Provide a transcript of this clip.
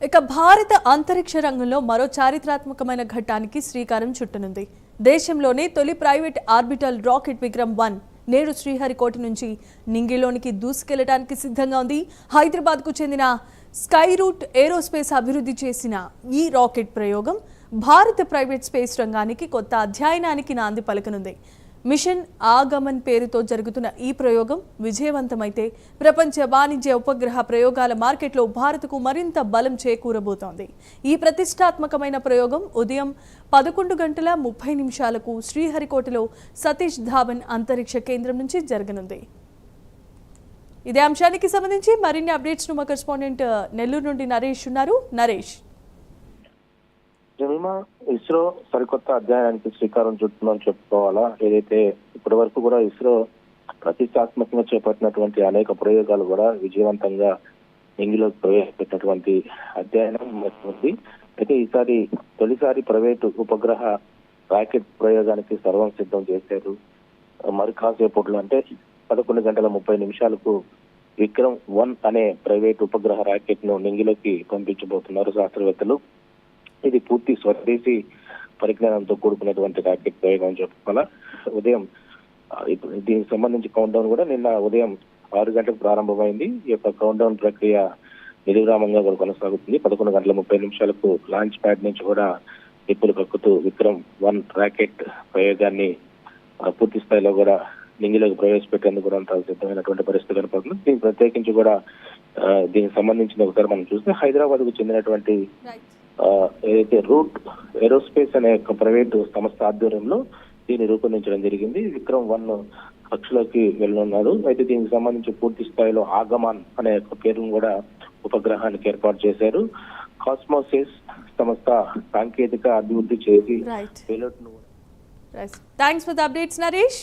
ఇక భారత అంతరిక్ష రంగంలో మరో చారిత్రాత్మకమైన ఘట్టానికి శ్రీకారం చుట్టనుంది. దేశంలోనే తొలి ప్రైవేట్ ఆర్బిటల్ రాకెట్ విక్రమ్-1 నేడు శ్రీహరికోట నుంచి నింగిలోనికి దూసుకెళ్లడానికి సిద్ధంగా ఉంది. హైదరాబాద్కు చెందిన స్కైరూట్ ఏరోస్పేస్ అభివృద్ధి చేసిన ఈ రాకెట్ ప్రయోగం భారత ప్రైవేట్ స్పేస్ రంగానికి కొత్త అధ్యాయానికి నాంది పలకనుంది. మిషన్ ఆగమన్ పేరుతో జరుగుతున్న ఈ ప్రయోగం విజయవంతమైతే ప్రపంచ వాణిజ్య ఉపగ్రహ ప్రయోగాల మార్కెట్లో భారత్కు మరింత బలం చేకూరబోతోంది. ఈ ప్రతిష్టాత్మకమైన ప్రయోగం ఉదయం 11:30 శ్రీహరికోటలో సతీష్ ధావన్ అంతరిక్ష కేంద్రం నుంచి జరగనుంది. ఇదే అంశానికి సంబంధించి మరిన్ని అప్డేట్స్ ను మా కరెస్పాండెంట్ నెల్లూరు నుండి నరేష్ ఉన్నారు. నరేష్, ఇస్రో సరికొత్త అధ్యాయానికి శ్రీకారం చుట్టుందని చెప్పుకోవాలా. ఏదైతే ఇప్పటి వరకు కూడా ఇస్రో ప్రతిష్టాత్మకంగా చేపట్టినటువంటి అనేక ప్రయోగాలు కూడా విజయవంతంగా నింగిలోకి ప్రవేశపెట్టినటువంటి అధ్యయనం ఉంది. అయితే ఈసారి తొలిసారి ప్రైవేటు ఉపగ్రహ రాకెట్ ప్రయోగానికి సర్వం సిద్ధం చేశారు. మరి కాసేపట్లో అంటే 11:30 విక్రమ్-1 అనే ప్రైవేట్ ఉపగ్రహ రాకెట్ ను నింగిలోకి పంపించబోతున్నారు శాస్త్రవేత్తలు. ఇది పూర్తి స్వదేశీ పరిజ్ఞానంతో కూడుకున్నటువంటి రాకెట్ ప్రయోగం అని చెప్పుకోవాలా. ఉదయం దీనికి సంబంధించి కౌంట్ డౌన్ కూడా నిన్న ఉదయం 6 గంటలకు ప్రారంభమైంది. ఈ యొక్క కౌంట్ డౌన్ ప్రక్రియ నిర్విరామంగా కూడా కొనసాగుతుంది. 11:30 లాంచ్ ప్యాడ్ నుంచి కూడా నిప్పులు కక్కుతూ విక్రమ్-1 రాకెట్ ప్రయోగాన్ని పూర్తి స్థాయిలో కూడా నింగిలోకి ప్రవేశపెట్టేందుకు కూడా అంత సిద్ధమైనటువంటి పరిస్థితి కనపడుతుంది. దీనికి ప్రత్యేకించి కూడా దీనికి సంబంధించిన ఒకసారి మనం చూస్తే హైదరాబాద్ కు చెందినటువంటి ఏదైతే రూట్ ఏరోస్పేస్ అనే ఒక ప్రైవేటు సంస్థ ఆధ్వర్యంలో దీన్ని రూపొందించడం జరిగింది. విక్రమ్-1 కక్షలోకి వెళ్ళనున్నారు. అయితే దీనికి సంబంధించి పూర్తి స్థాయిలో ఆగమాన్ అనే ఒక పేరును కూడా ఉపగ్రహానికి ఏర్పాటు చేశారు. కాస్మోసిస్ సంస్థ సాంకేతిక అభివృద్ధి చేసి thanks for the updates Naresh.